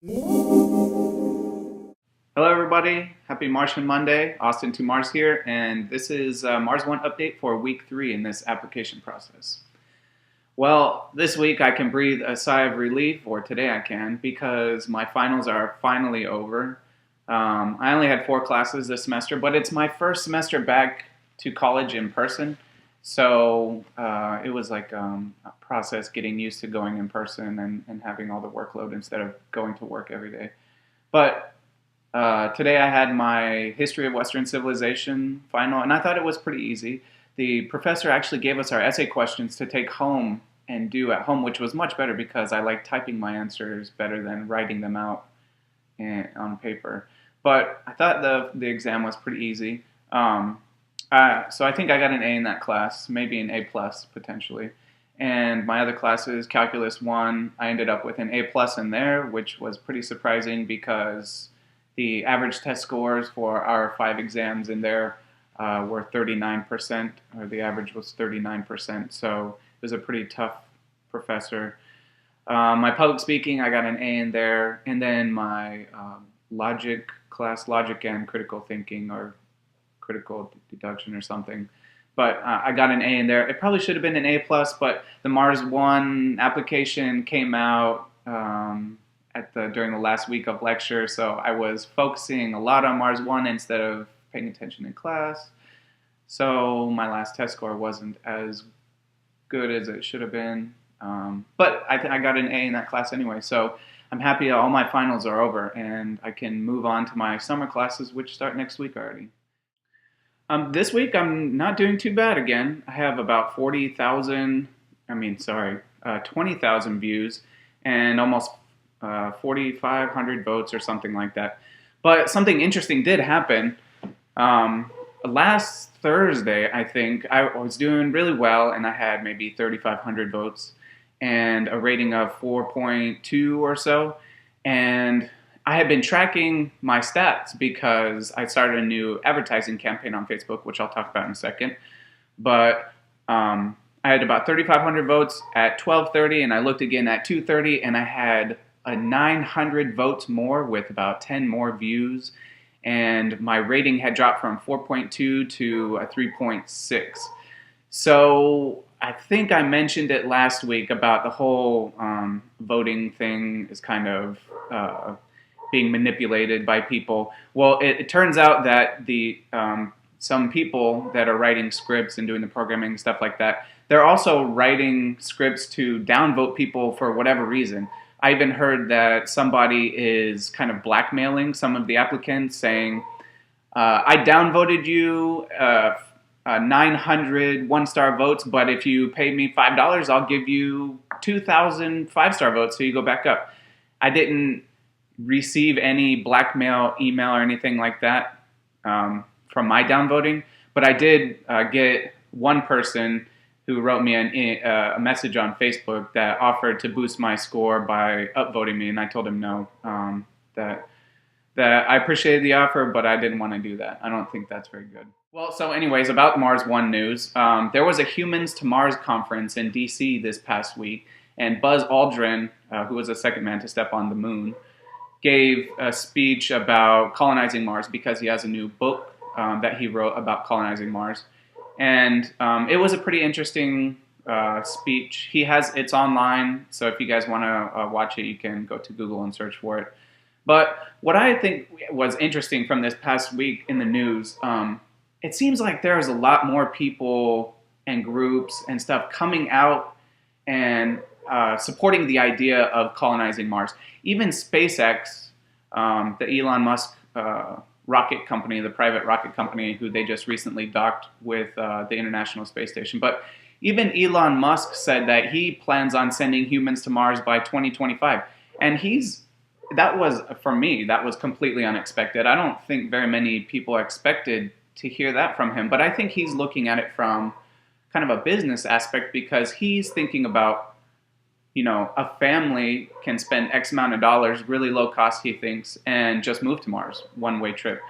Hello everybody, happy Martian Monday, Austin to Mars here, and this is Mars 1 update for week 3 in this application process. Well, this week I can breathe a sigh of relief, or today I can, because my finals are finally over. I only had 4 classes this semester, but it's my first semester back to college in person, so it was like a process getting used to going in person and having all the workload instead of going to work every day. But today I had my History of Western Civilization final, and I thought it was pretty easy. The professor actually gave us our essay questions to take home and do at home, which was much better because I like typing my answers better than writing them out on paper. But I thought the exam was pretty easy. So I think I got an A in that class, maybe an A plus potentially. And my other classes, Calculus 1, I ended up with an A plus in there, which was pretty surprising because the average test scores for our 5 exams in there were 39%, or the average was 39%, so it was a pretty tough professor. My public speaking, I got an A in there, and then my logic class, logic and critical thinking, or critical deduction or something, but I got an A in there. It probably should have been an A plus, but the Mars 1 application came out during the last week of lecture, so I was focusing a lot on Mars 1 instead of paying attention in class. So my last test score wasn't as good as it should have been, but I got an A in that class anyway. So I'm happy all my finals are over and I can move on to my summer classes, which start next week already. This week I'm not doing too bad again. I have about 20,000 views and almost 4,500 votes or something like that. But something interesting did happen. Last Thursday, I think, I was doing really well and I had maybe 3,500 votes and a rating of 4.2 or so. And I had been tracking my stats because I started a new advertising campaign on Facebook, which I'll talk about in a second. But I had about 3,500 votes at 12:30, and I looked again at 2:30, and I had 900 votes more with about 10 more views, and my rating had dropped from 4.2 to a 3.6. So I think I mentioned it last week about the whole voting thing is kind of being manipulated by people. Well, it turns out that some people that are writing scripts and doing the programming and stuff like that, they're also writing scripts to downvote people for whatever reason. I even heard that somebody is kind of blackmailing some of the applicants, saying, I downvoted you 900 one-star votes, but if you pay me $5, I'll give you 2,000 five-star votes so you go back up. I didn't receive any blackmail email or anything like that from my downvoting, but I did get one person who wrote me a message on Facebook that offered to boost my score by upvoting me, and I told him no, that I appreciated the offer, but I didn't want to do that. I don't think that's very good. Well, so anyways, about Mars 1 news, there was a Humans to Mars conference in DC this past week, and Buzz Aldrin, who was the second man to step on the moon, gave a speech about colonizing Mars because he has a new book that he wrote about colonizing Mars. And it was a pretty interesting speech. It's online, so if you guys want to watch it, you can go to Google and search for it. But what I think was interesting from this past week in the news, it seems like there's a lot more people and groups and stuff coming out and supporting the idea of colonizing Mars. Even SpaceX, the Elon Musk rocket company, the private rocket company who they just recently docked with the International Space Station. But even Elon Musk said that he plans on sending humans to Mars by 2025. And for me, that was completely unexpected. I don't think very many people expected to hear that from him. But I think he's looking at it from kind of a business aspect because he's thinking about, a family can spend X amount of dollars, really low cost, he thinks, and just move to Mars, one-way trip.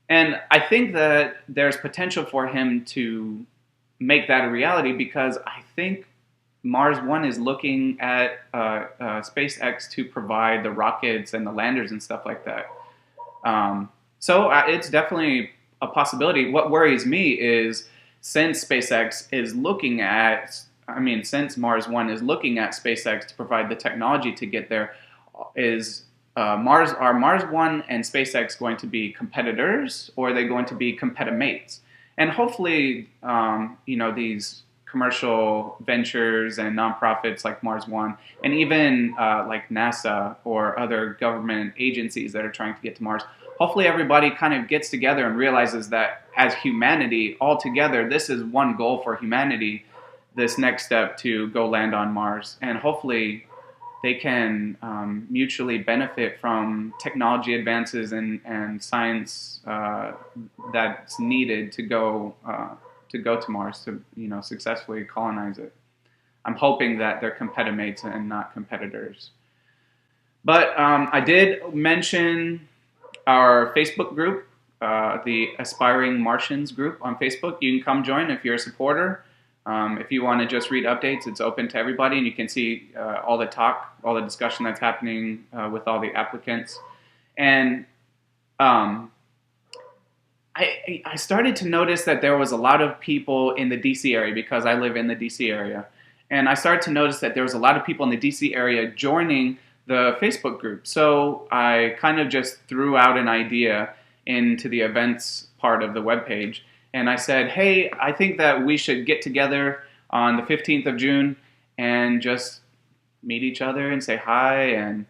And I think that there's potential for him to make that a reality because I think Mars One is looking at SpaceX to provide the rockets and the landers and stuff like that. So it's definitely a possibility. What worries me is since SpaceX is looking at, since Mars One is looking at SpaceX to provide the technology to get there, are Mars One and SpaceX going to be competitors, or are they going to be competimates? And hopefully, these commercial ventures and nonprofits like Mars One, and even like NASA or other government agencies that are trying to get to Mars, hopefully everybody kind of gets together and realizes that as humanity all together, this is one goal for humanity, this next step to go land on Mars. And hopefully they can mutually benefit from technology advances and science that's needed to go to Mars, to successfully colonize it. I'm hoping that they're competimates and not competitors. But I did mention our Facebook group, the Aspiring Martians group on Facebook. You can come join if you're a supporter. If you want to just read updates, it's open to everybody, and you can see all the discussion that's happening with all the applicants. And I started to notice that there was a lot of people in the DC area, because I live in the DC area. And I started to notice that there was a lot of people in the DC area joining the Facebook group. So I kind of just threw out an idea into the events part of the webpage. And I said, hey, I think that we should get together on the 15th of June and just meet each other and say hi and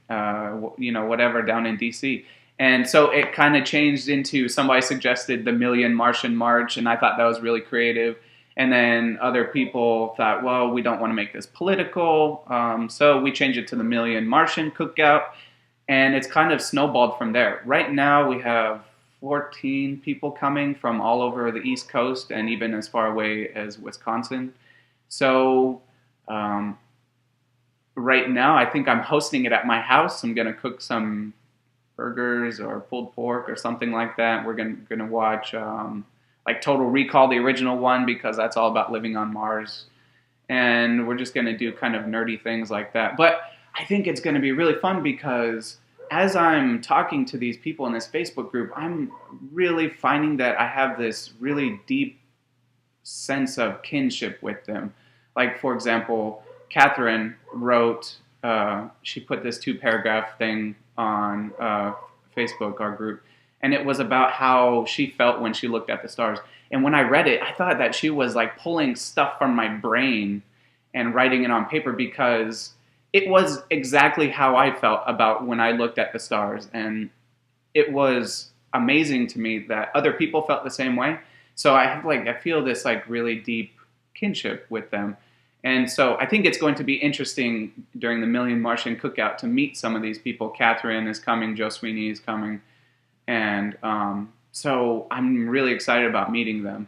whatever down in DC. And so it kind of changed into, somebody suggested the Million Martian March, and I thought that was really creative. And then other people thought, well, we don't want to make this political, so we changed it to the Million Martian Cookout. And it's kind of snowballed from there. Right now we have 14 people coming from all over the East Coast and even as far away as Wisconsin. So right now I think I'm hosting it at my house. I'm going to cook some burgers or pulled pork or something like that. We're going to watch like Total Recall, the original one, because that's all about living on Mars. And we're just going to do kind of nerdy things like that. But I think it's going to be really fun, because as I'm talking to these people in this Facebook group, I'm really finding that I have this really deep sense of kinship with them. Like, for example, Catherine wrote, she put this 2-paragraph thing on Facebook, our group, and it was about how she felt when she looked at the stars. And when I read it, I thought that she was like pulling stuff from my brain and writing it on paper, because it was exactly how I felt about when I looked at the stars. And it was amazing to me that other people felt the same way. So I feel this like really deep kinship with them. And so I think it's going to be interesting during the Million Martian Cookout to meet some of these people. Catherine is coming, Joe Sweeney is coming. And so I'm really excited about meeting them.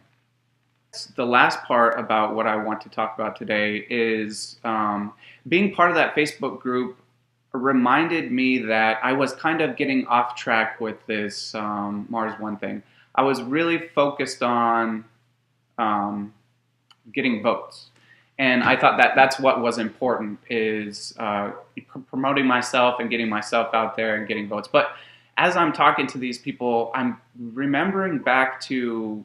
The last part about what I want to talk about today is being part of that Facebook group reminded me that I was kind of getting off track with this Mars One thing. I was really focused on getting votes. And I thought that that's what was important, is promoting myself and getting myself out there and getting votes. But as I'm talking to these people, I'm remembering back to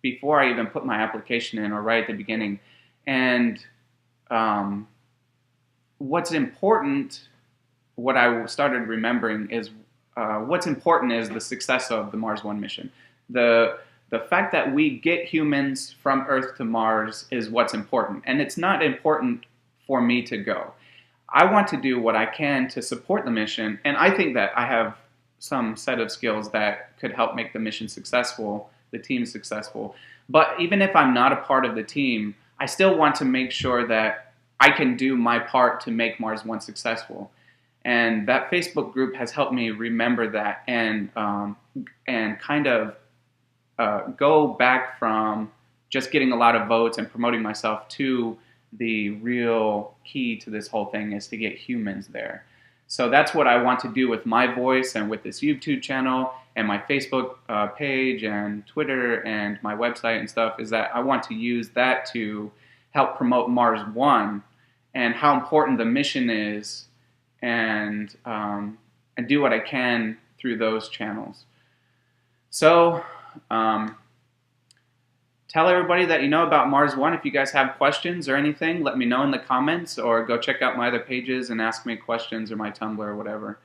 before I even put my application in, or right at the beginning. And what's important, what I started remembering is what's important is the success of the Mars One mission. The fact that we get humans from Earth to Mars is what's important. And it's not important for me to go. I want to do what I can to support the mission. And I think that I have some set of skills that could help make the mission successful, the team successful. But even if I'm not a part of the team, I still want to make sure that I can do my part to make Mars One successful. And that Facebook group has helped me remember that and kind of go back from just getting a lot of votes and promoting myself to the real key to this whole thing is to get humans there. So that's what I want to do with my voice and with this YouTube channel and my Facebook page and Twitter and my website and stuff, is that I want to use that to help promote Mars One and how important the mission is, and do what I can through those channels. So tell everybody that you know about Mars One. If you guys have questions or anything, let me know in the comments, or go check out my other pages and ask me questions, or my Tumblr or whatever.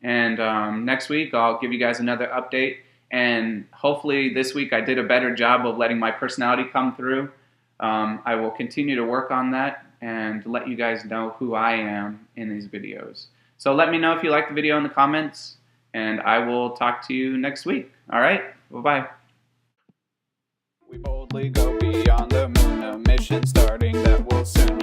And next week I'll give you guys another update, and hopefully this week I did a better job of letting my personality come through. I will continue to work on that and let you guys know who I am in these videos. So let me know if you like the video in the comments, and I will talk to you next week. All right, bye-bye. We boldly go beyond the moon, a mission starting that will soon